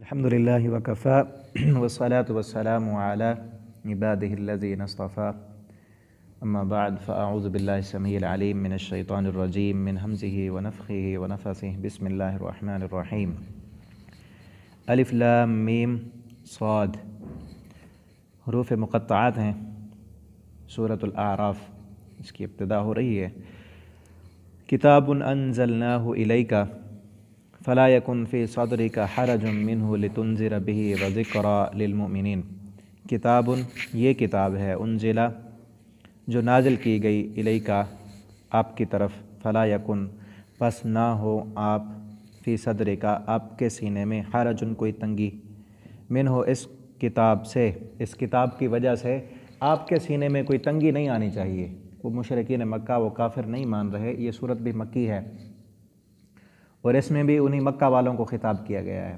الحمدللہ وکفا والصلاة والسلام علی عبادہ الذین اصطفى اما بعد فاعوذ باللہ السمیع العلیم من الشیطان الرجیم من ہمزہ ونفخہ ونفثہ بسم اللہ الرحمن الرحیم الف لام میم صاد حروف مقطعات ہیں سورۃ الاعراف، اس کی ابتدا ہو رہی ہے کتاب انزلناہ الیک فلا یکن فی صدرک حرج منہ لتنذر بہ وذکری للمؤمنین۔ کتاب، یہ کتاب ہے، انزلہ جو نازل کی گئی، الیکا آپ کی طرف، فلا یکن پس نہ ہو آپ، فی صدرک آپ کے سینے میں، حرج کوئی تنگی، منہ اس کتاب سے، اس کتاب کی وجہ سے آپ کے سینے میں کوئی تنگی نہیں آنی چاہیے۔ وہ مشرکین مکہ، وہ کافر نہیں مان رہے۔ یہ صورت بھی مکی ہے اور اس میں بھی انہی مکہ والوں کو خطاب کیا گیا ہے،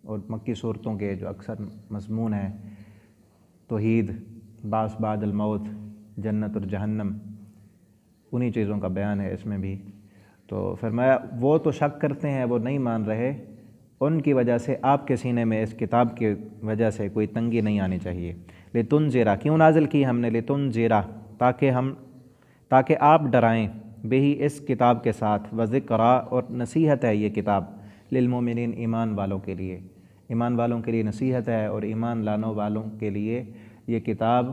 اور مکی صورتوں کے جو اکثر مضمون ہیں، توحید، بعث بعد الموت، جنت اور جہنم، انہی چیزوں کا بیان ہے اس میں بھی۔ تو فرمایا وہ تو شک کرتے ہیں، وہ نہیں مان رہے، ان کی وجہ سے آپ کے سینے میں اس کتاب کی وجہ سے کوئی تنگی نہیں آنی چاہیے۔ لتنذرا، کیوں نازل کی ہم نے؟ لتنذرا، تاکہ آپ ڈرائیں، بہی اس کتاب کے ساتھ، وذکرا اور نصیحت ہے یہ کتاب، للمؤمنین ایمان والوں کے لیے، ایمان والوں کے لیے نصیحت ہے، اور ایمان لانے والوں کے لیے یہ کتاب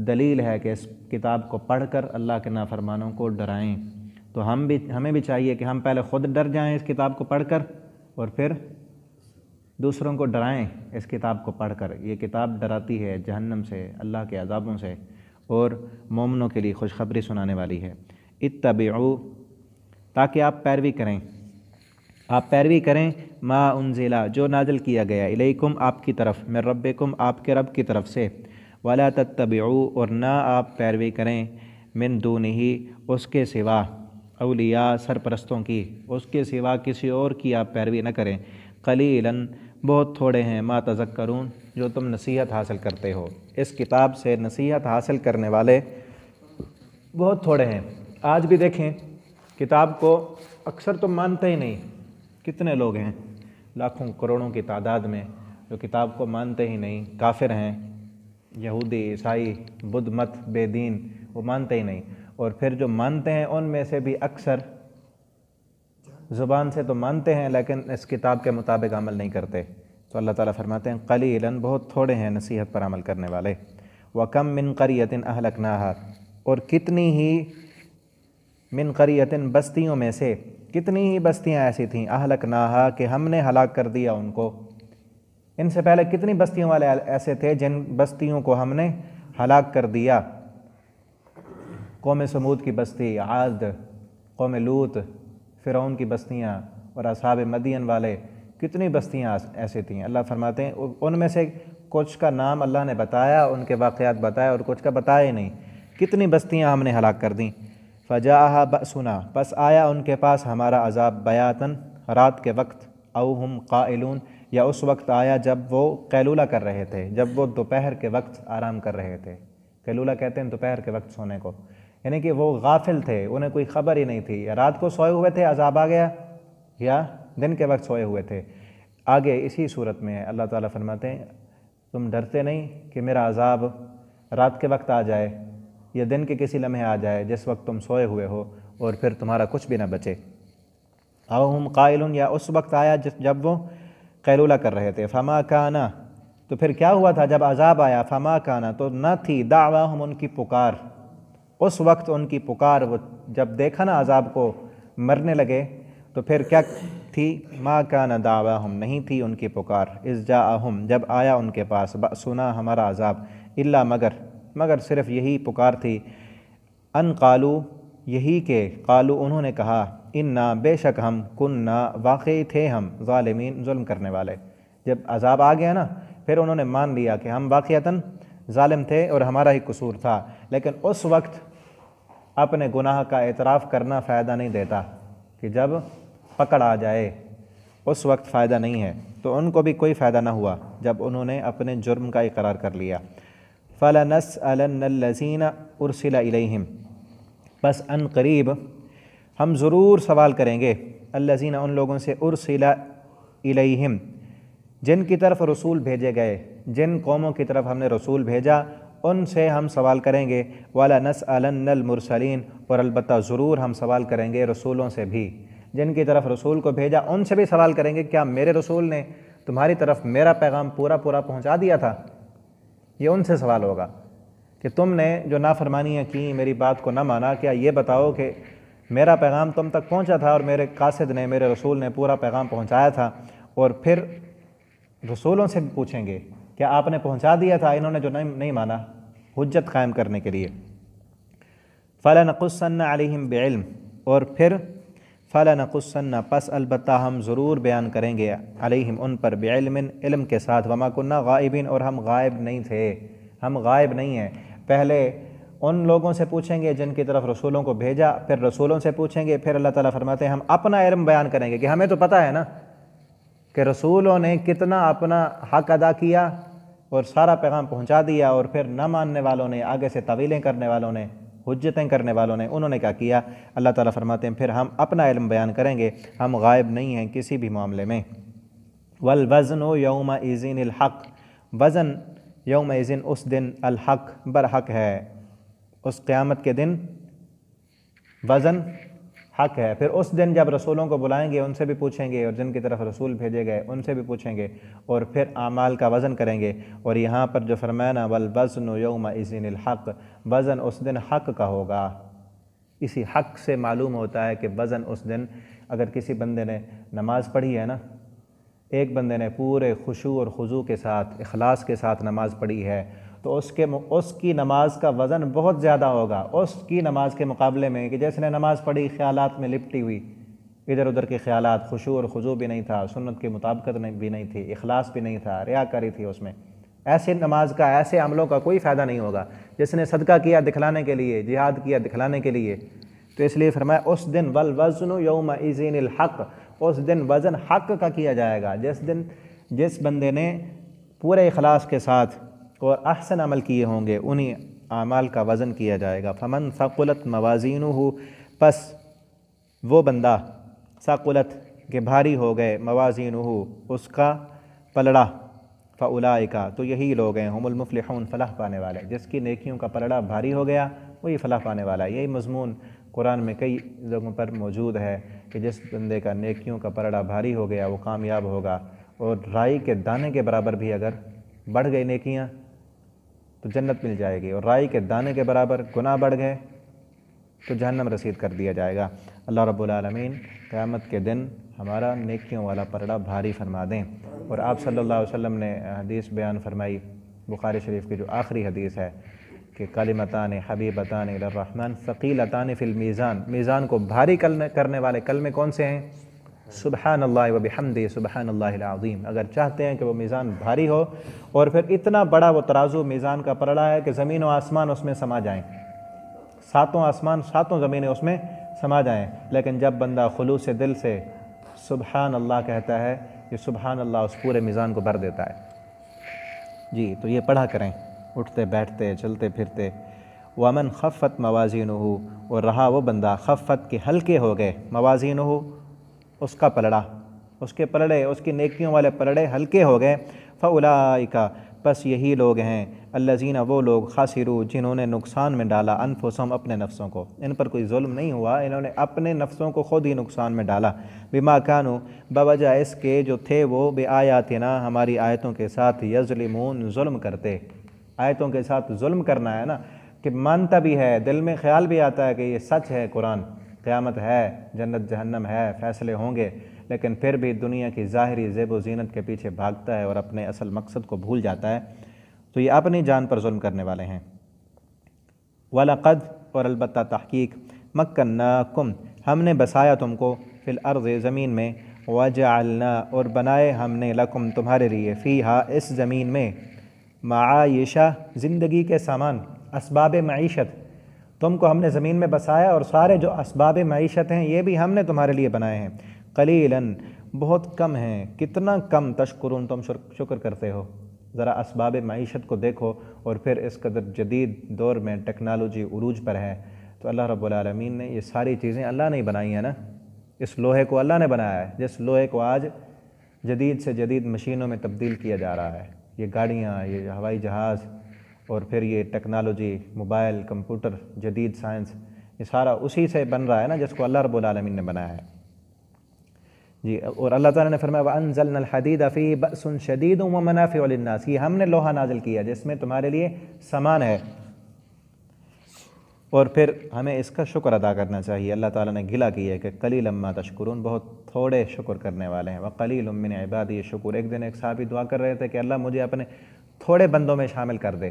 دلیل ہے کہ اس کتاب کو پڑھ کر اللہ کے نافرمانوں کو ڈرائیں۔ تو ہمیں بھی چاہیے کہ ہم پہلے خود ڈر جائیں اس کتاب کو پڑھ کر، اور پھر دوسروں کو ڈرائیں اس کتاب کو پڑھ کر۔ یہ کتاب ڈراتی ہے جہنم سے، اللہ کے عذابوں سے، اور مومنوں کے لیے خوشخبری سنانے والی ہے۔ اتبعوا، تاکہ آپ پیروی کریں، ما انزلا، جو نازل کیا گیا، الیکم آپ کی طرف، من ربکم آپ کے رب کی طرف سے، ولا تتبعوا اور نہ آپ پیروی کریں، من دونہ اس کے سوا، اولیاء سرپرستوں کی، اس کے سوا کسی اور کی آپ پیروی نہ کریں، قلیلاً بہت تھوڑے ہیں، ما تذکرون جو تم نصیحت حاصل کرتے ہو، اس کتاب سے نصیحت حاصل کرنے والے بہت تھوڑے ہیں۔ آج بھی دیکھیں کتاب کو اکثر تو مانتے ہی نہیں، کتنے لوگ ہیں لاکھوں کروڑوں کی تعداد میں جو کتاب کو مانتے ہی نہیں، کافر ہیں، یہودی، عیسائی، بدھ مت، بے دین، وہ مانتے ہی نہیں۔ اور پھر جو مانتے ہیں ان میں سے بھی اکثر زبان سے تو مانتے ہیں لیکن اس کتاب کے مطابق عمل نہیں کرتے۔ تو اللہ تعالیٰ فرماتے ہیں قلیلاً بہت تھوڑے ہیں نصیحت پر عمل کرنے والے۔ وَكَم مِّن قَرْيَةٍ أَهْلَكْنَاهَا اور کتنی ہی، من قریۃ بستیوں میں سے، کتنی ہی بستیاں ایسی تھیں، اہلکناہا کہ ہم نے ہلاک کر دیا ان کو۔ ان سے پہلے کتنی بستیوں والے ایسے تھے جن بستیوں کو ہم نے ہلاک کر دیا۔ قوم سمود کی بستی، عاد، قوم لوط، فرعون کی بستیاں، اور اصحاب مدین والے، کتنی بستیاں ایسے تھیں۔ اللہ فرماتے ہیں ان میں سے کچھ کا نام اللہ نے بتایا، ان کے واقعات بتایا، اور کچھ کا بتایا ہی نہیں۔ کتنی بستیاں ہم نے ہلاک کر دیں۔ فجاءہا بأسنا، پس آیا ان کے پاس ہمارا عذاب، بیاتن رات کے وقت، او ہم قائلون یا اس وقت آیا جب وہ قیلولہ کر رہے تھے، جب وہ دوپہر کے وقت آرام کر رہے تھے۔ قیلولہ کہتے ہیں دوپہر کے وقت سونے کو، یعنی کہ وہ غافل تھے، انہیں کوئی خبر ہی نہیں تھی، یا رات کو سوئے ہوئے تھے عذاب آ گیا، یا دن کے وقت سوئے ہوئے تھے۔ آگے اسی صورت میں اللہ تعالیٰ فرماتے ہیں تم ڈرتے نہیں کہ میرا عذاب رات کے وقت آ جائے یا دن کے کسی لمحے آ جائے جس وقت تم سوئے ہوئے ہو، اور پھر تمہارا کچھ بھی نہ بچے۔ او ہم قائلون یا اس وقت آیا جب وہ قیلولہ کر رہے تھے۔ فما کانا، تو پھر کیا ہوا تھا جب عذاب آیا؟ فما کانا، تو نہ تھی، دعواہم ان کی پکار، اس وقت ان کی پکار، وہ جب دیکھا نا عذاب کو، مرنے لگے، تو پھر کیا تھی؟ ما کانا دعواہم، نہیں تھی ان کی پکار، اذ جاءہم جب آیا ان کے پاس، بأسنا ہمارا عذاب، الا مگر صرف یہی پکار تھی، ان قالو یہی کہ قالو انہوں نے کہا، انا بے شک ہم، کننا واقعی تھے ہم، ظالمین ظلم کرنے والے۔ جب عذاب آ گیا نا، پھر انہوں نے مان لیا کہ ہم واقعتاً ظالم تھے اور ہمارا ہی قصور تھا، لیکن اس وقت اپنے گناہ کا اعتراف کرنا فائدہ نہیں دیتا، کہ جب پکڑ آ جائے اس وقت فائدہ نہیں ہے۔ تو ان کو بھی کوئی فائدہ نہ ہوا جب انہوں نے اپنے جرم کا اقرار کر لیا۔ فَلَنَسْأَلَنَّ الَّذِينَ أُرْسِلَ إِلَيْهِمْ بس ان قریب ہم ضرور سوال کریں گے، الذین ان لوگوں سے، ارسل الیہم جن کی طرف رسول بھیجے گئے، جن قوموں کی طرف ہم نے رسول بھیجا ان سے ہم سوال کریں گے، وَلَنَسْأَلَنَّ الْمُرْسَلِينَ، اور البتہ ضرور ہم سوال کریں گے رسولوں سے بھی، جن کی طرف رسول کو بھیجا ان سے بھی سوال کریں گے کیا میرے رسول نے تمہاری طرف میرا پیغام پورا پہنچا دیا تھا؟ یہ ان سے سوال ہوگا کہ تم نے جو نافرمانیاں کی، میری بات کو نہ مانا، کیا یہ بتاؤ کہ میرا پیغام تم تک پہنچا تھا اور میرے قاصد نے، میرے رسول نے پورا پیغام پہنچایا تھا؟ اور پھر رسولوں سے بھی پوچھیں گے کیا آپ نے پہنچا دیا تھا، انہوں نے جو نہیں مانا، حجت قائم کرنے کے لیے۔ فَلَنَقُصَّنَّ عَلَيْهِمْ بِعِلْمٍ، اور پھر فَلَنَقُصَّنَّ، پس البتہ ہم ضرور بیان کریں گے، علیہم ان پر، بعلم، علم کے ساتھ، وَمَا كُنَّا غَائِبِينَ، اور ہم غائب نہیں تھے، ہم غائب نہیں ہیں۔ پہلے ان لوگوں سے پوچھیں گے جن کی طرف رسولوں کو بھیجا، پھر رسولوں سے پوچھیں گے، پھر اللہ تعالیٰ فرماتے ہیں ہم اپنا علم بیان کریں گے کہ ہمیں تو پتہ ہے نا کہ رسولوں نے کتنا اپنا حق ادا کیا اور سارا پیغام پہنچا دیا، اور پھر نہ ماننے والوں نے، آگے سے طویلیں کرنے والوں نے، حجتیں کرنے والوں نے، انہوں نے کیا کیا؟ اللہ تعالیٰ فرماتے ہیں پھر ہم اپنا علم بیان کریں گے، ہم غائب نہیں ہیں کسی بھی معاملے میں۔ والوزن یومئذ الحق، وزن یومئذ اس دن، الحق برحق ہے، اس قیامت کے دن وزن حق ہے۔ پھر اس دن جب رسولوں کو بلائیں گے ان سے بھی پوچھیں گے، اور جن کی طرف رسول بھیجے گئے ان سے بھی پوچھیں گے، اور پھر اعمال کا وزن کریں گے۔ اور یہاں پر جو فرمایا نا والوزن یومئذ الحق، وزن اس دن حق کا ہوگا۔ اسی حق سے معلوم ہوتا ہے کہ وزن اس دن، اگر کسی بندے نے نماز پڑھی ہے نا، ایک بندے نے پورے خشوع اور خضوع کے ساتھ، اخلاص کے ساتھ نماز پڑھی ہے، تو اس کی نماز کا وزن بہت زیادہ ہوگا اس کی نماز کے مقابلے میں کہ جیسے نے نماز پڑھی خیالات میں لپٹی ہوئی، ادھر ادھر کے خیالات، خشوع اور خضوع بھی نہیں تھا، سنت کی مطابقت بھی نہیں تھی، اخلاص بھی نہیں تھا، ریاکاری تھی اس میں۔ ایسے نماز کا، ایسے عملوں کا کوئی فائدہ نہیں ہوگا۔ جس نے صدقہ کیا دکھلانے کے لیے، جہاد کیا دکھلانے کے لیے، تو اس لیے فرمایا اس دن والوزن یومئذ الحق، اس دن وزن حق کا کیا جائے گا، جس بندے نے پورے اخلاص کے ساتھ اور احسن عمل کیے ہوں گے انہی اعمال کا وزن کیا جائے گا۔ فمن ثقلت موازینہ، پس وہ بندہ ثقلت کے بھاری ہو گئے، موازینہ اس کا پلڑا، فاولئک تو یہی لوگ ہیں، ہم المفلحون فلاح پانے والے، جس کی نیکیوں کا پلڑا بھاری ہو گیا وہی فلاح پانے والا ہے۔ یہی مضمون قرآن میں کئی جگہوں پر موجود ہے کہ جس بندے کا نیکیوں کا پلڑا بھاری ہو گیا وہ کامیاب ہوگا، اور رائی کے دانے کے برابر بھی اگر بڑھ گئی نیکیاں تو جنت مل جائے گی، اور رائی کے دانے کے برابر گناہ بڑھ گئے تو جہنم رسید کر دیا جائے گا۔ اللہ رب العالمین قیامت کے دن ہمارا نیکیوں والا پلڑا بھاری فرما دیں۔ اور آپ صلی اللہ علیہ وسلم نے حدیث بیان فرمائی، بخاری شریف کی جو آخری حدیث ہے کہ کلمتان حبیبتان الی الرحمن ثقیلتان فی المیزان، میزان کو بھاری کرنے والے کلمے کون سے ہیں؟ سبحان اللہ و بحمدہ سبحان اللہ العظیم۔ اگر چاہتے ہیں کہ وہ میزان بھاری ہو، اور پھر اتنا بڑا وہ ترازو میزان کا پلڑا ہے کہ زمین و آسمان اس میں سما جائیں، ساتوں آسمان ساتوں زمینیں اس میں سما جائیں، لیکن جب بندہ خلوص دل سے سبحان اللہ کہتا ہے، یہ سبحان اللہ اس پورے میزان کو بھر دیتا ہے۔ جی تو یہ پڑھا کریں اٹھتے بیٹھتے چلتے پھرتے۔ ومن خفت موازینہ، اور رہا وہ بندہ خفت کے ہلکے ہو گئے، موازینہ اس کا پلڑا، اس کے پلڑے، اس کی نیکیوں والے پلڑے ہلکے ہو گئے، فاولئک پس یہی لوگ ہیں، الذین وہ لوگ، خاسروا جنہوں نے نقصان میں ڈالا، انفسہم اپنے نفسوں کو، ان پر کوئی ظلم نہیں ہوا، انہوں نے اپنے نفسوں کو خود ہی نقصان میں ڈالا، بما کانوا بوجہ اس کے جو تھے وہ بآیاتنا ہماری آیتوں کے ساتھ، یظلمون ظلم کرتے۔ آیتوں کے ساتھ ظلم کرنا ہے نا، کہ مانتا بھی ہے، دل میں خیال بھی آتا ہے کہ یہ سچ ہے، قرآن، قیامت ہے، جنت جہنم ہے، فیصلے ہوں گے، لیکن پھر بھی دنیا کی ظاہری زیب و زینت کے پیچھے بھاگتا ہے اور اپنے اصل مقصد کو بھول جاتا ہے، تو یہ اپنی جان پر ظلم کرنے والے ہیں۔ وَلَقَدْ اور البتہ تحقیق، مَكَّنَّاكُمْ ہم نے بسایا تم کو، فی الارض زمین میں، وَجَعَلْنَا اور بنائے ہم نے، لکم تمہارے لیے، فیہا اس زمین میں، معایشہ زندگی کے سامان، اسباب معیشت، تم کو ہم نے زمین میں بسایا اور سارے جو اسباب معیشت ہیں یہ بھی ہم نے تمہارے لیے بنائے ہیں۔ قلیلاً بہت کم ہیں، کتنا کم، تشکرون تم شکر کرتے ہو۔ ذرا اسباب معیشت کو دیکھو، اور پھر اس قدر جدید دور میں ٹیکنالوجی عروج پر ہے، تو اللہ رب العالمین نے یہ ساری چیزیں اللہ نے ہی بنائی ہیں نا، اس لوہے کو اللہ نے بنایا ہے، جس لوہے کو آج جدید سے جدید مشینوں میں تبدیل کیا جا رہا ہے۔ یہ گاڑیاں، یہ ہوائی جہاز، اور پھر یہ ٹیکنالوجی، موبائل، کمپیوٹر، جدید سائنس، یہ سارا اسی سے بن رہا ہے نا جس کو اللہ رب العالمین نے بنایا ہے۔ جی، اور اللہ تعالیٰ نے فرمایا وَأَنزَلْنَا الْحَدِيدَ فِيهِ بَأْسٌ شَدِيدٌ وَمَنَافِعُ لِلنَّاسِ، یہ ہم نے لوہا نازل کیا جس میں تمہارے لیے سامان ہے، اور پھر ہمیں اس کا شکر ادا کرنا چاہیے۔ اللہ تعالیٰ نے گلا کیا ہے کہ قلیلا ما تشکرون، بہت تھوڑے شکر کرنے والے ہیں۔ وقلیل من عبادی الشکور، ایک دن ایک صحابی دعا کر رہے تھے کہ اللہ مجھے اپنے تھوڑے بندوں میں شامل کر دے،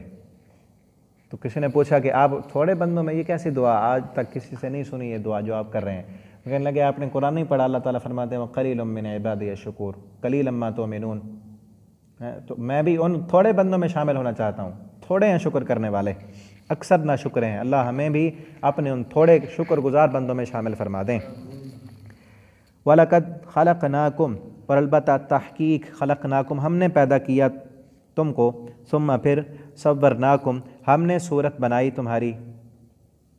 تو کسی نے پوچھا کہ آپ تھوڑے بندوں میں، یہ کیسی دعا، آج تک کسی سے نہیں سنی یہ دعا جو آپ کر رہے ہیں۔ کہنے لگے آپ نے قرآن نہیں پڑھا، اللہ تعالیٰ فرماتے ہیں وقلیل من عبادی الشکور قلیلا ما تؤمنون، تو میں بھی ان تھوڑے بندوں میں شامل ہونا چاہتا ہوں۔ تھوڑے ہیں شکر کرنے والے، اکثر نہ شکر ہیں۔ اللہ ہمیں بھی اپنے ان تھوڑے شکر گزار بندوں میں شامل فرما دیں۔ وَلَقَدْ خَلَقْنَاكُمْ، اور البتہ تحقیق خلقناکم، ہم نے پیدا کیا تم کو، ثم پھر صورناکم، ہم نے صورت بنائی تمہاری،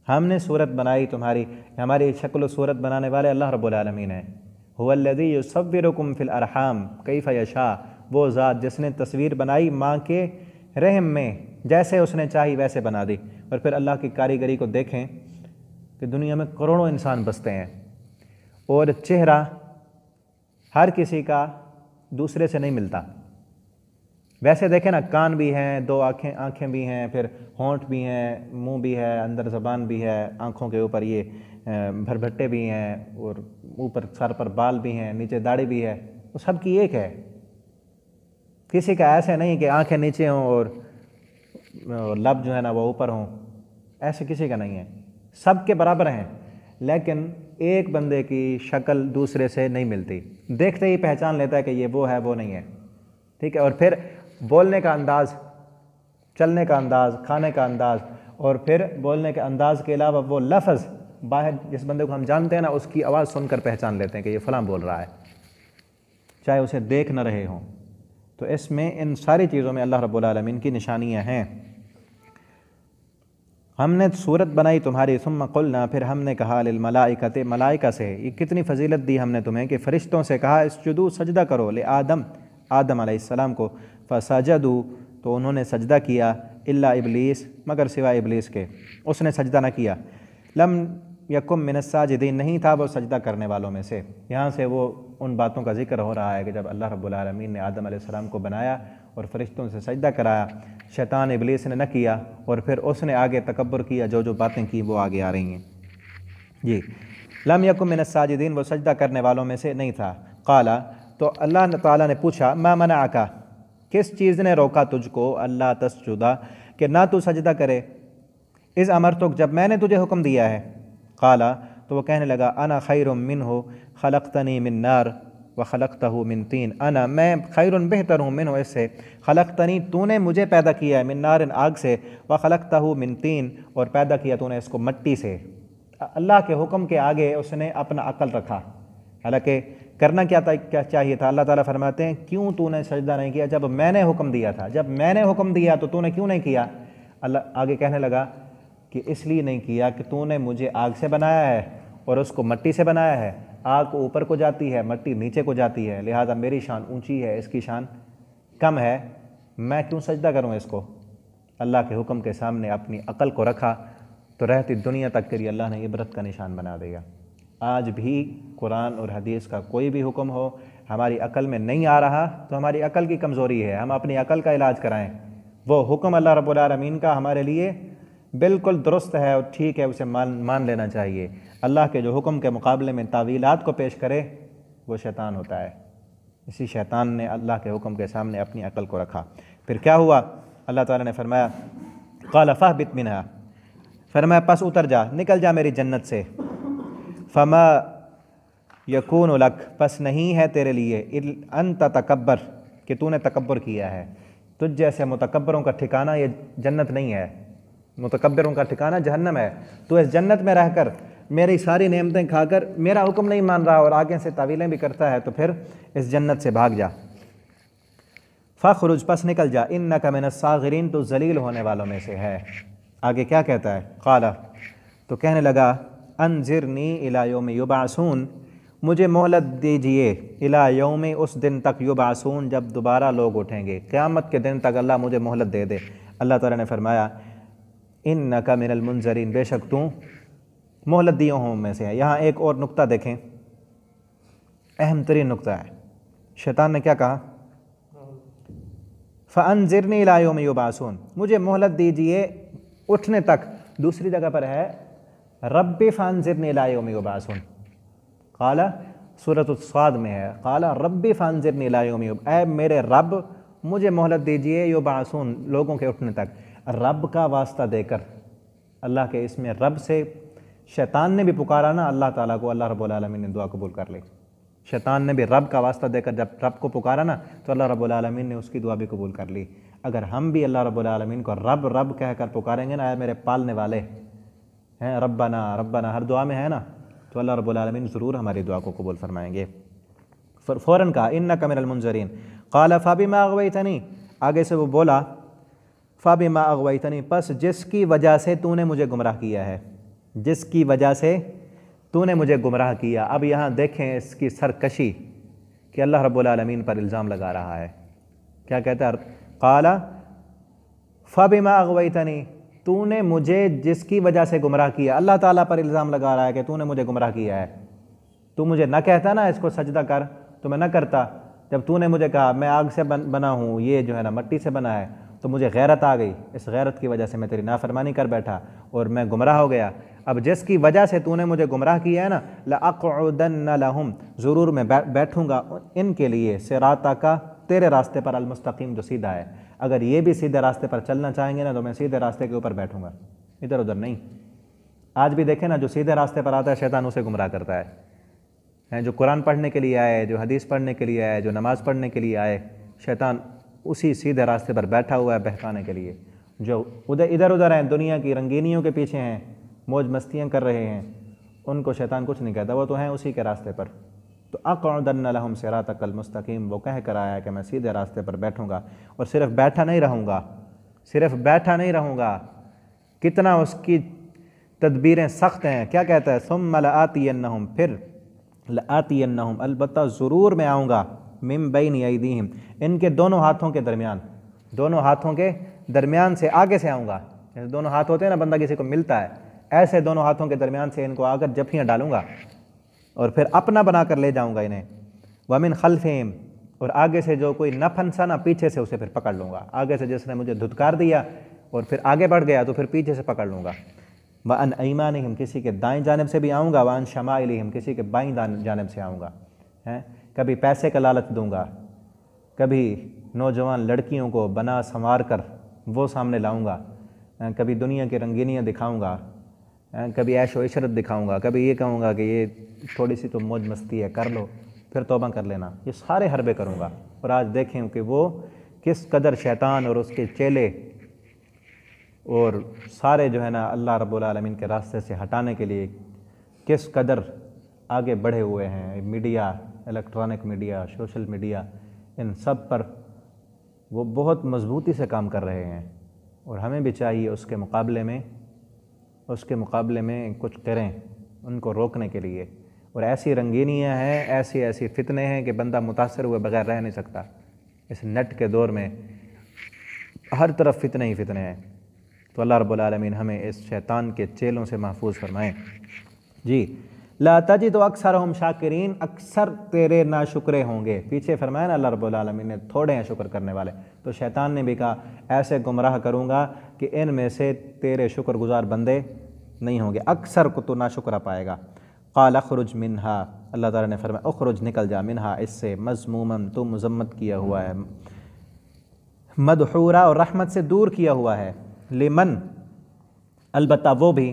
ہم نے صورت بنائی تمہاری، ہماری شکل و صورت بنانے والے اللہ رب العالمین ہیں۔ هُوَ الَّذِي يُصَوِّرُكُمْ فِي الْأَرْحَامِ كَيْفَ يَشَاءُ، وہ ذات جس نے تصویر بنائی ماں کے رحم میں، جیسے اس نے چاہی ویسے بنا دی۔ اور پھر اللہ کی کاریگری کو دیکھیں کہ دنیا میں کروڑوں انسان بستے ہیں، اور چہرہ ہر کسی کا دوسرے سے نہیں ملتا۔ ویسے دیکھیں نا، کان بھی ہیں، دو آنکھیں بھی ہیں، پھر ہونٹ بھی ہیں، منہ بھی ہے، اندر زبان بھی ہے، آنکھوں کے اوپر یہ بھربھٹے بھی ہیں، اور اوپر سر پر بال بھی ہیں، نیچے داڑھی بھی ہے، وہ سب کی ایک ہے۔ کسی کا ایسے نہیں کہ آنکھیں نیچے ہوں اور لب جو ہے نا وہ اوپر ہوں، ایسے کسی کا نہیں ہے، سب کے برابر ہیں، لیکن ایک بندے کی شکل دوسرے سے نہیں ملتی، دیکھتے ہی پہچان لیتا ہے کہ یہ وہ ہے، وہ نہیں ہے، ٹھیک ہے۔ اور پھر بولنے کا انداز، چلنے کا انداز، کھانے کا انداز، اور پھر بولنے کے انداز کے علاوہ وہ لفظ، باہر جس بندے کو ہم جانتے ہیں نا اس کی آواز سن کر پہچان لیتے ہیں کہ یہ فلاں بول رہا ہے، چاہے اسے دیکھ نہ رہے ہوں۔ تو اس میں ان ساری چیزوں میں اللہ رب العالمین کی نشانیاں ہیں۔ ہم نے صورت بنائی تمہاری، ثم قلنا، پھر ہم نے کہا للملائکۃ، ملائکہ سے، یہ کتنی فضیلت دی ہم نے تمہیں کہ فرشتوں سے کہا اسجدوا، سجدہ کرو، لآدم، آدم علیہ السلام کو، فسجدوا، تو انہوں نے سجدہ کیا، الا ابلیس، مگر سوائے ابلیس کے، اس نے سجدہ نہ کیا، لم یکن من الساجدین، نہیں تھا وہ سجدہ کرنے والوں میں سے۔ یہاں سے وہ ان باتوں کا ذکر ہو رہا ہے کہ جب اللہ رب العالمین نے آدم علیہ السلام کو بنایا اور فرشتوں سے سجدہ کرایا، شیطان ابلیس نے نہ کیا، اور پھر اس نے آگے تکبر کیا، جو جو باتیں کی وہ آگے آ رہی ہیں۔ جی، لم یکن من الساجدین، وہ سجدہ کرنے والوں میں سے نہیں تھا۔ قال، تو اللہ تعالیٰ نے پوچھا ما منعک، کس چیز نے روکا تجھ کو، اللہ تسجدا، کہ نہ تو سجدہ کرے، اذ امرتک، جب میں نے تجھے حکم دیا ہے۔ قال، تو وہ کہنے لگا انا خیر منہ خلقتنی من نار وخلقتہ من طین، انا، میں خیر، بہتر ہوں، منہ، اس سے، خلقتنی، تو نے مجھے پیدا کیا ہے، من نار، آگ سے، وخلقتہ من طین، اور پیدا کیا تو نے اس کو مٹی سے۔ اللہ کے حکم کے آگے اس نے اپنا عقل رکھا، حالانکہ کرنا کیا چاہیے تھا۔ اللہ تعالیٰ فرماتے ہیں کیوں تو نے سجدہ نہیں کیا جب میں نے حکم دیا تھا، جب میں نے حکم دیا تو نے کیوں نہیں کیا؟ اللہ آگے کہنے لگا کہ اس لیے نہیں کیا کہ تو نے مجھے آگ سے بنایا ہے اور اس کو مٹی سے بنایا ہے، آگ اوپر کو جاتی ہے، مٹی نیچے کو جاتی ہے، لہٰذا میری شان اونچی ہے، اس کی شان کم ہے، میں کیوں سجدہ کروں اس کو؟ اللہ کے حکم کے سامنے اپنی عقل کو رکھا تو رہتی دنیا تک کے لیے اللہ نے عبرت کا نشان بنا دیا۔ آج بھی قرآن اور حدیث کا کوئی بھی حکم ہو، ہماری عقل میں نہیں آ رہا تو ہماری عقل کی کمزوری ہے، ہم اپنی عقل کا علاج کرائیں۔ وہ حکم اللہ رب العالمین کا ہمارے لیے بالکل درست ہے اور ٹھیک ہے، اسے مان لینا چاہیے۔ اللہ کے جو حکم کے مقابلے میں تعویلات کو پیش کرے وہ شیطان ہوتا ہے۔ اسی شیطان نے اللہ کے حکم کے سامنے اپنی عقل کو رکھا۔ پھر کیا ہوا؟ اللہ تعالیٰ نے فرمایا قال فاہبط منہا، فرمایا پس اتر جا، نکل جا میری جنت سے، فما یکون لک، پس نہیں ہے تیرے لیے، ان تتکبر، کہ تو نے تکبر کیا ہے، تجھ جیسے متکبروں کا ٹھکانہ یہ جنت نہیں ہے، متکبروں کا ٹھکانہ جہنم ہے۔ تو اس جنت میں رہ کر میری ساری نعمتیں کھا کر میرا حکم نہیں مان رہا اور آگے سے تعویلیں بھی کرتا ہے، تو پھر اس جنت سے بھاگ جا۔ فخرج، پس نکل جا، انک من الصاغرین، تو ذلیل ہونے والوں میں سے ہے۔ آگے کیا کہتا ہے؟ قال، تو کہنے لگا انذرنی الی یوم یبعثون، مجھے مہلت دیجئے الی یوم، اس دن تک یبعثون، جب دوبارہ لوگ اٹھیں گے، قیامت کے دن تک اللہ مجھے مہلت دے دے۔ اللہ تعالیٰ نے فرمایا انک من المنذرین، بے شک تو مہلت دیوں ہوں میں سے ہے۔ یہاں ایک اور نقطہ دیکھیں، اہم ترین نقطہ ہے۔ شیطان نے کیا کہا؟ فَأَنذِرْنِي إِلَىٰ يَوْمِ يُبْعَثُونَ، مجھے مہلت دیجئے اٹھنے تک۔ دوسری جگہ پر ہے رَبِّ فَأَنذِرْنِي إِلَىٰ يَوْمِ يُبْعَثُونَ، قال سورۃ الصاد میں ہے، قال رَبِّ فَأَنذِرْنِي إِلَىٰ يَوْمِ يُبْعَثُونَ، اے میرے رب مجھے مہلت دیجئے یبعثون، لوگوں کے اٹھنے تک۔ رب کا واسطہ دے کر، اللہ کے اسم رب سے شیطان نے بھی پکارا نا اللہ تعالیٰ کو، اللہ رب العالمین نے دعا قبول کر لی۔ شیطان نے بھی رب کا واسطہ دے کر جب رب کو پکارا نا تو اللہ رب العالمین نے اس کی دعا بھی قبول کر لی۔ اگر ہم بھی اللہ رب العالمین کو رب رب کہہ کر پکاریں گے نا، اے میرے پالنے والے ہیں، ربنا ربنا ہر دعا میں ہے نا، تو اللہ رب العالمین ضرور ہماری دعا کو قبول فرمائیں گے۔ فوراً کہا انک من المنذرین، قال فبما اغویتنی، آگے سے وہ بولا فبما اغویتنی، پس جس کی وجہ سے تو نے مجھے گمراہ کیا ہے، جس کی وجہ سے تو نے مجھے گمراہ کیا۔ اب یہاں دیکھیں اس کی سرکشی کہ اللہ رب العالمین پر الزام لگا رہا ہے۔ کیا کہتا ہے؟ قال فبما اغویتنی، تو نے مجھے جس کی وجہ سے گمراہ کیا، اللہ تعالیٰ پر الزام لگا رہا ہے کہ تو نے مجھے گمراہ کیا ہے۔ تو مجھے نہ کہتا نا اس کو سجدہ کر تو میں نہ کرتا، جب تو نے مجھے کہا میں آگ سے بنا ہوں، یہ جو ہے نا مٹی سے بنا ہے، تو مجھے غیرت آ گئی، اس غیرت کی وجہ سے میں تیری نافرمانی کر بیٹھا اور میں گمراہ ہو گیا۔ اب جس کی وجہ سے تو نے مجھے گمراہ کیا ہے نا، لَأَقْعُدَنَّ لَهُمْ، ضرور میں بیٹھوں گا ان کے لیے، صراطَکَ، تیرے راستے پر، المستقیم جو سیدھا ہے۔ اگر یہ بھی سیدھے راستے پر چلنا چاہیں گے نا تو میں سیدھے راستے کے اوپر بیٹھوں گا، ادھر ادھر نہیں۔ آج بھی دیکھیں نا، جو سیدھے راستے پر آتا ہے شیطان اسے گمراہ کرتا ہے۔ جو قرآن پڑھنے کے لیے آئے، جو حدیث پڑھنے کے لیے آئے، جو نماز پڑھنے کے لیے آئے، شیطان اسی سیدھے راستے پر بیٹھا ہوا ہے بہکانے کے لیے۔ جو ادھر ادھر ہیں، دنیا کی رنگینیوں کے پیچھے ہیں، موج مستیاں کر رہے ہیں، ان کو شیطان کچھ نہیں کہتا، وہ تو ہیں اسی کے راستے پر۔ تو اقعدن لہم صراطک المستقیم، وہ کہہ کر آیا کہ میں سیدھے راستے پر بیٹھوں گا، اور صرف بیٹھا نہیں رہوں گا، صرف بیٹھا نہیں رہوں گا، کتنا اس کی تدبیریں سخت ہیں۔ کیا کہتا ہے؟ ثم لآتینہم، پھر لآتینہم، البتہ ضرور میں آؤں گا، من بین ایدیہم، ان کے دونوں ہاتھوں کے درمیان، دونوں ہاتھوں کے درمیان سے، آگے سے آؤں گا۔ جیسے دونوں ہاتھ ہوتے ہیں نا، بندہ کسی کو ملتا ہے، ایسے دونوں ہاتھوں کے درمیان سے ان کو آ کر جفیاں ڈالوں گا اور پھر اپنا بنا کر لے جاؤں گا انہیں۔ ومن خلفہم، اور آگے سے جو کوئی نہ پھنسا نا، پیچھے سے اسے پھر پکڑ لوں گا۔ آگے سے جس نے مجھے دھتکار دیا اور پھر آگے بڑھ گیا تو پھر پیچھے سے پکڑ لوں گا۔ وعن ایمانہم، کسی کے دائیں جانب سے بھی آؤں گا، وعن شمائلہم، کسی کے بائیں جانب سے آؤں گا۔ کبھی پیسے کا لالچ دوں گا، کبھی نوجوان لڑکیوں کو بنا سنوار کر وہ سامنے لاؤں گا، کبھی دنیا کی رنگینیاں دکھاؤں گا، کبھی عیش و عشرت دکھاؤں گا، کبھی یہ کہوں گا کہ یہ تھوڑی سی تو موج مستی ہے، کر لو پھر توبہ کر لینا۔ یہ سارے حربے کروں گا۔ اور آج دیکھیں کہ وہ کس قدر شیطان اور اس کے چیلے اور سارے جو ہے نا اللہ رب العالمین کے راستے سے ہٹانے کے لیے کس قدر آگے بڑھے ہوئے ہیں۔ Media, electronic media, social media, ان سب پر وہ بہت مضبوطی سے کام کر رہے ہیں، اور ہمیں بھی چاہیے اس کے مقابلے میں کچھ کریں ان کو روکنے کے لیے۔ اور ایسی رنگینیاں ہیں، ایسی فتنے ہیں کہ بندہ متاثر ہوئے بغیر رہ نہیں سکتا۔ اس نیٹ کے دور میں ہر طرف فتنے ہی فتنے ہیں، تو اللہ رب العالمین ہمیں اس شیطان کے چیلوں سے محفوظ فرمائیں۔ جی، لا تجد اکثرہم شاکرین، اکثر تیرے ناشکرے ہوں گے۔ پیچھے فرمایا نا اللہ رب العالمین نے تھوڑے ہیں شکر کرنے والے، تو شیطان نے بھی کہا ایسے گمراہ کروں گا کہ ان میں سے تیرے شکر گزار بندے نہیں ہوں گے، اکثر کو تو ناشکرہ پائے گا۔ قال اخرج منہا، اللہ تعالیٰ نے فرمایا اخرج، نکل جا، منہا، اس سے، مذموماً، تو مذمت کیا ہوا ہے، مدحورا، اور رحمت سے دور کیا ہوا ہے، لمن، البتہ وہ بھی،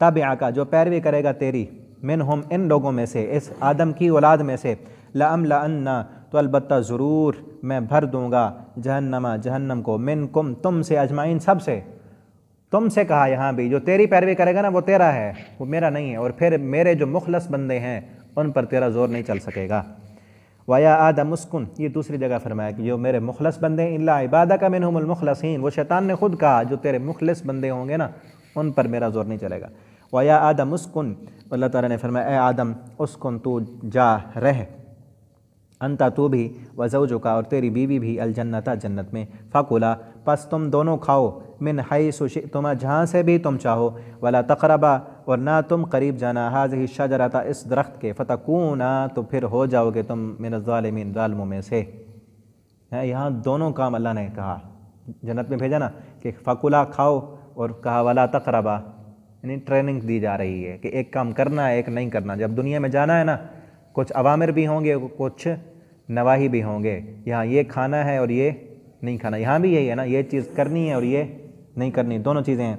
تابعہ، جو پیروی کرے گا تیری، منہم، ان لوگوں میں سے، اس آدم کی اولاد میں سے، لأملأن، تو البتہ ضرور میں بھر دوں گا، جہنم کو، منکم، تم سے، اجمعین، سب سے۔ تم سے کہا یہاں بھی، جو تیری پیروی کرے گا نا وہ تیرا ہے، وہ میرا نہیں ہے، اور پھر میرے جو مخلص بندے ہیں ان پر تیرا زور نہیں چل سکے گا۔ وَيَا آدَمُ اسْكُن، یہ دوسری جگہ فرمایا کہ جو میرے مخلص بندے ہیں، إِلَّا عِبَادَكَ مِنْهُمُ الْمُخْلَصِينَ، وہ شیطان نے خود کہا جو تیرے مخلص بندے ہوں گے نا ان پر میرا زور نہیں چلے گا۔ وَيَا آدم اسکن، اللہ تعالیٰ نے فرمایا اے آدم اسکن تو جا رہ، انتا تو بھی وزوجک اور تیری بیوی بھی الجنت جنت میں، فکلا پس تم دونوں کھاؤ، من حیث شئتما جہاں سے بھی تم چاہو، ولا تقربا اور نہ تم قریب جانا، ہذہ الشجرۃ اس درخت کے، فتکونا تو پھر ہو جاؤ گے تم من الظالمین ظالموں میں سے۔ یہاں دونوں کام اللہ نے کہا، جنت میں بھیجا نا کہ فکلا کھاؤ، اور کہا ولا تقربا، یعنی ٹریننگ دی جا رہی ہے کہ ایک کام کرنا ہے ایک نہیں کرنا۔ جب دنیا میں جانا ہے نا کچھ اوامر بھی ہوں گے کچھ نواہی بھی ہوں گے، یہاں یہ کھانا ہے اور یہ نہیں کھانا، یہاں بھی یہی ہے نا، یہ چیز کرنی ہے اور یہ نہیں کرنی، دونوں چیزیں ہیں۔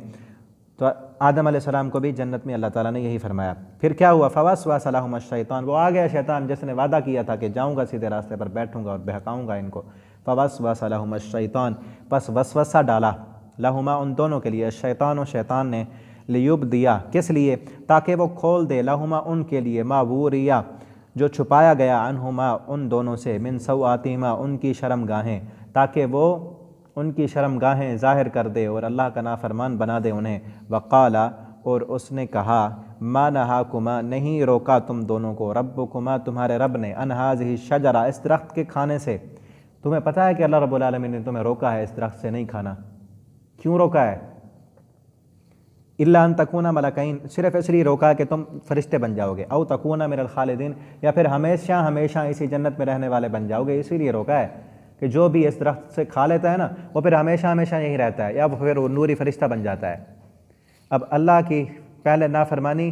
تو آدم علیہ السلام کو بھی جنت میں اللہ تعالیٰ نے یہی فرمایا۔ پھر کیا ہوا؟ فوسوس لہما الشیطان، وہ آ گیا شیطان جس نے وعدہ کیا تھا کہ جاؤں گا سیدھے راستے پر، بیٹھوں گا اور بہکاؤں گا ان کو۔ فوسوس لہما الشیطان، پس وسوسہ ڈالا، لہما ان دونوں کے لیے، الشیطان و شیطان نے، لیبدیا کس لیے؟ تاکہ وہ کھول دے، لہما ان کے لیے، ما وریا جو چھپایا گیا، عنہما ان دونوں سے، من سوآتہما ان کی شرم گاہیں، تاکہ وہ ان کی شرم گاہیں ظاہر کر دے اور اللہ کا نافرمان بنا دے انہیں۔ وقال اور اس نے کہا، ما نہاکما نہیں روکا تم دونوں کو، ربکما تمہارے رب نے، ان ھذہ الشجرہ اس درخت کے کھانے سے۔ تمہیں پتہ ہے کہ اللہ رب العالمین نے تمہیں روکا ہے اس درخت سے نہیں کھانا، کیوں روکا ہے؟ الا ان تکونا ملکین، صرف اس لیے روکا کہ تم فرشتے بن جاؤ گے، او تکونا من الخالدین، یا پھر ہمیشہ ہمیشہ اسی جنت میں رہنے والے بن جاؤ گے، اسی لیے روکا ہے کہ جو بھی اس درخت سے کھا لیتا ہے نا وہ پھر ہمیشہ ہمیشہ یہی رہتا ہے، یا پھر وہ نوری فرشتہ بن جاتا ہے۔ اب اللہ کی پہلے نافرمانی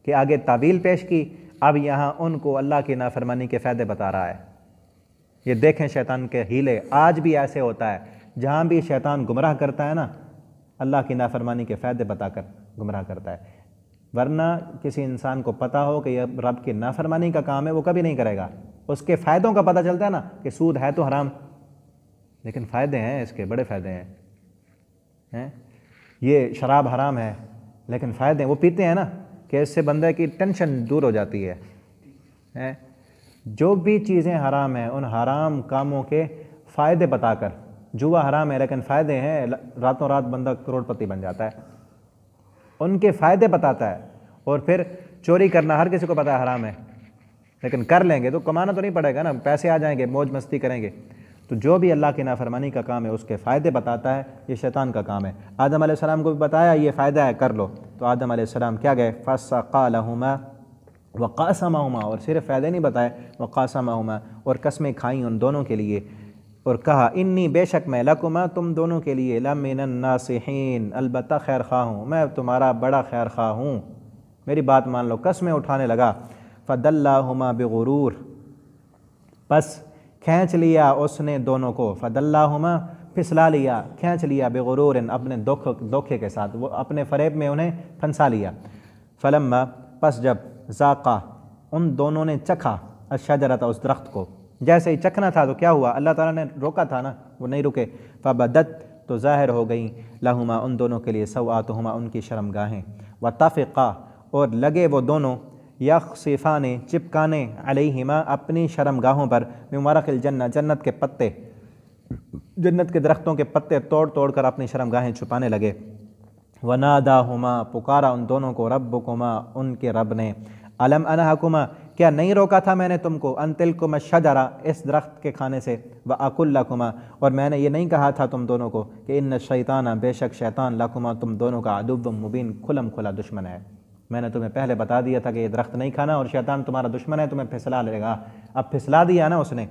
کے آگے تعویل پیش کی، اب یہاں ان کو اللہ کی نافرمانی کے فائدے بتا رہا ہے۔ یہ دیکھیں شیطان کے ہیلے، آج بھی ایسے ہوتا ہے، جہاں بھی شیطان گمراہ کرتا ہے نا اللہ کی نافرمانی کے فائدے بتا کر گمراہ کرتا ہے، ورنہ کسی انسان کو پتہ ہو کہ یہ رب کی نافرمانی کا کام ہے وہ کبھی نہیں کرے گا۔ اس کے فائدوں کا پتہ چلتا ہے نا کہ سود ہے تو حرام، لیکن فائدے ہیں اس کے، بڑے فائدے ہیں۔ یہ شراب حرام ہے لیکن فائدے ہیں، وہ پیتے ہیں نا کہ اس سے بندے کی ٹینشن دور ہو جاتی ہے۔ جو بھی چیزیں حرام ہیں ان حرام کاموں کے فائدے بتا کر، جوا حرام ہے لیکن فائدے ہیں، راتوں رات بندہ کروڑ پتی بن جاتا ہے، ان کے فائدے بتاتا ہے۔ اور پھر چوری کرنا ہر کسی کو پتہ ہے حرام ہے، لیکن کر لیں گے تو کمانا تو نہیں پڑے گا نا، پیسے آ جائیں گے، موج مستی کریں گے۔ تو جو بھی اللہ کی نافرمانی کا کام ہے اس کے فائدے بتاتا ہے، یہ شیطان کا کام ہے۔ آدم علیہ السلام کو بھی بتایا یہ فائدہ ہے، کر لو، تو آدم علیہ السلام کیا گئے؟ فَسَقَا لَهُمَا وَقَاسَمَهُمَا، اور صرف فائدے نہیں بتائے، وَقَاسَمَهُمَا اور قسمیں کھائیں ان دونوں کے لیے، اور کہا انی بے شک میں، لکما تم دونوں کے لیے، لمن الناصحین البتہ خیر خواہ ہوں، میں تمہارا بڑا خیر خواہ ہوں، میری بات مان لو۔ قسمیں اٹھانے لگا، فدلاہما بغرور، پس کھینچ لیا اس نے دونوں کو، فدلاہما پھسلا لیا، کھینچ لیا، بغرور اپنے دھوکے کے ساتھ، وہ اپنے فریب میں انہیں پھنسا لیا۔ فلما پس جب ذاقا ان دونوں نے چکھا، الشجرۃ اس درخت کو، جیسے ہی چکھنا تھا تو کیا ہوا؟ اللہ تعالیٰ نے روکا تھا نا، وہ نہیں رکے، فبدت تو ظاہر ہو گئیں، لہما ان دونوں کے لیے، سوآتہما ان کی شرم گاہیں، وطفقا اور لگے وہ دونوں، یخصفان چپکانے، علیہما اپنی شرم گاہوں پر، من ورق الجنہ جنت کے پتے، جنت کے درختوں کے پتے توڑ توڑ کر اپنی شرم گاہیں چھپانے لگے۔ وناداہما پکارا ان دونوں کو، ربکما ان کے رب نے، الم انہکما کیا نہیں روکا تھا میں نے تم کو، ان تلکما الشجرہ اس درخت کے کھانے سے، واقل لکما اور میں نے یہ نہیں کہا تھا تم دونوں کو کہ ان الشیطان بے شک شیطان، لکما تم دونوں کا، عدو مبین کھلم کھلا دشمن ہے۔ میں نے تمہیں پہلے بتا دیا تھا کہ یہ درخت نہیں کھانا اور شیطان تمہارا دشمن ہے، تمہیں پھسلا لے گا، اب پھسلا دیا نا اس نے،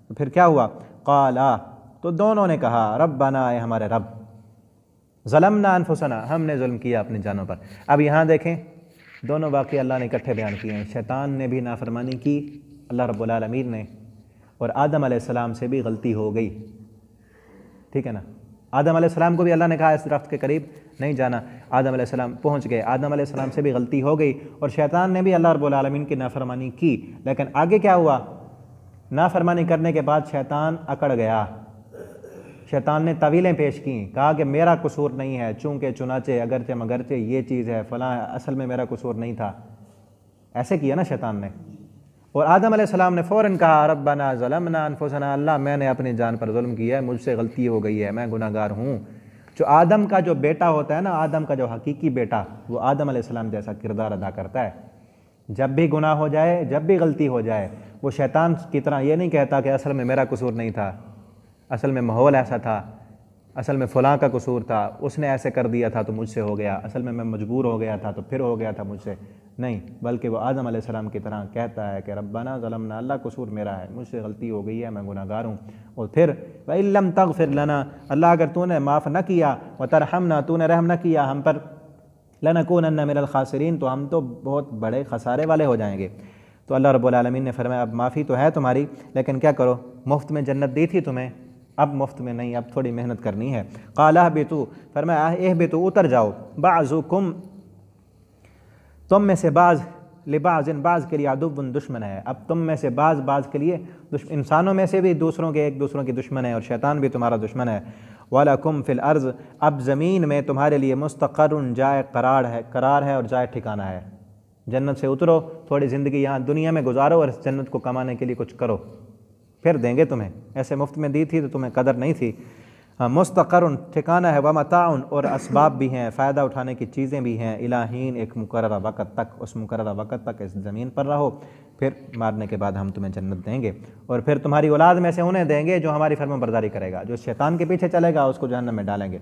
تو پھر کیا ہوا؟ قالا تو دونوں نے کہا، ربنا اے ہمارے رب، ظلمنا انفسنا ہم نے ظلم کیا اپنی جانوں پر۔ اب یہاں دیکھیں دونوں واقعے اللہ نے اکٹھے بیان کیے ہیں، شیطان نے بھی نافرمانی کی اللہ رب العالمین نے، اور آدم علیہ السلام سے بھی غلطی ہو گئی، ٹھیک ہے نا۔ آدم علیہ السلام کو بھی اللہ نے کہا اس درخت کے قریب نہیں جانا، آدم علیہ السلام پہنچ گئے، آدم علیہ السلام سے بھی غلطی ہو گئی، اور شیطان نے بھی اللہ رب العالمین کی نافرمانی کی، لیکن آگے کیا ہوا؟ نافرمانی کرنے کے بعد شیطان اکڑ گیا، شیطان نے تعویلیں پیش کیں، کہا کہ میرا قصور نہیں ہے، چونکہ چنانچہ اگرچہ مگرچہ یہ چیز ہے فلاں، اصل میں میرا قصور نہیں تھا، ایسے کیا نا شیطان نے۔ اور آدم علیہ السلام نے فوراً کہا، ربنا ظلمنا انفسنا، اللہ میں نے اپنی جان پر ظلم کیا ہے، مجھ سے غلطی ہو گئی ہے، میں گناہ گار ہوں۔ جو آدم کا جو بیٹا ہوتا ہے نا، آدم کا جو حقیقی بیٹا، وہ آدم علیہ السلام جیسا کردار ادا کرتا ہے۔ جب بھی گناہ ہو جائے، جب بھی غلطی ہو جائے، وہ شیطان کی طرح یہ نہیں کہتا کہ اصل میں میرا قصور نہیں تھا، اصل میں ماحول ایسا تھا، اصل میں فلاں کا قصور تھا، اس نے ایسے کر دیا تھا تو مجھ سے ہو گیا، اصل میں مجبور ہو گیا تھا تو پھر ہو گیا تھا مجھ سے، نہیں، بلکہ وہ آدم علیہ السلام کی طرح کہتا ہے کہ ربنا ظلمنا، اللہ قصور میرا ہے، مجھ سے غلطی ہو گئی ہے، میں گناہ گار ہوں۔ اور پھر وَإِن لَّمْ تَغْفِرْ لَنَا، اللہ اگر تو نے معاف نہ کیا، وَتَرْحَمْنَا، تو نے رحم نہ کیا ہم پر، لَنَكُونَنَّ مِنَ الْخَاسِرِينَ، تو ہم تو بہت بڑے خسارے والے ہو جائیں گے۔ تو اللہ رب العالمین نے فرمایا اب معافی تو ہے تمہاری، لیکن کیا کرو، مفت میں جنت دی تھی تمہیں، اب مفت میں نہیں، اب تھوڑی محنت کرنی ہے۔ قال اہبطوا، فرمایا اہبطوا، اتر جاؤ، بعضکم، تم میں سے بعض، لبعض، بعض کے لیے عدو، دشمن ہے، اب تم میں سے بعض کے لیے انسانوں میں سے بھی دوسروں کے ایک دوسروں کی دشمن ہے، اور شیطان بھی تمہارا دشمن ہے۔ وَلَكُمْ فِي الْأَرْضِ، اب زمین میں تمہارے لیے مستقر، جائے قرار ہے اور جائے ٹھکانہ ہے۔ جنت سے اترو، تھوڑی زندگی یہاں دنیا میں گزارو اور اس جنت کو کمانے کے لیے کچھ کرو، پھر دیں گے تمہیں، ایسے مفت میں دی تھی تو تمہیں قدر نہیں تھی۔ مستقر، ٹھکانہ ہے، ومتاع، اور اسباب بھی ہیں، فائدہ اٹھانے کی چیزیں بھی ہیں، الہین، ایک مقررہ وقت تک، اس مقررہ وقت تک اس زمین پر رہو، پھر مارنے کے بعد ہم تمہیں جنت دیں گے، اور پھر تمہاری اولاد میں سے انہیں دیں گے جو ہماری فرما برداری کرے گا، جو شیطان کے پیچھے چلے گا اس کو جہنم میں ڈالیں گے۔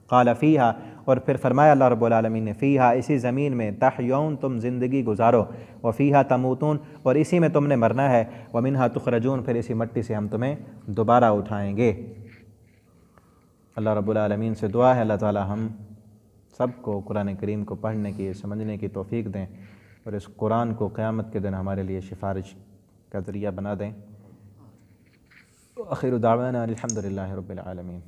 قال فیہا، اور پھر فرمایا اللہ رب العالمین نے، فیہا، اسی زمین میں، تحیون، تم زندگی گزارو، وفیہا تموتون، اور اسی میں تم نے مرنا ہے، ومنہا تخرجون، پھر اسی مٹی سے ہم تمہیں دوبارہ اٹھائیں گے۔ اللہ رب العالمین سے دعا ہے اللہ تعالی ہم سب کو قرآن کریم کو پڑھنے کی، سمجھنے کی توفیق دیں، اور اس قرآن کو قیامت کے دن ہمارے لیے سفارش کا ذریعہ بنا دیں۔ آخر دعوانا الحمد للہ رب العالمین۔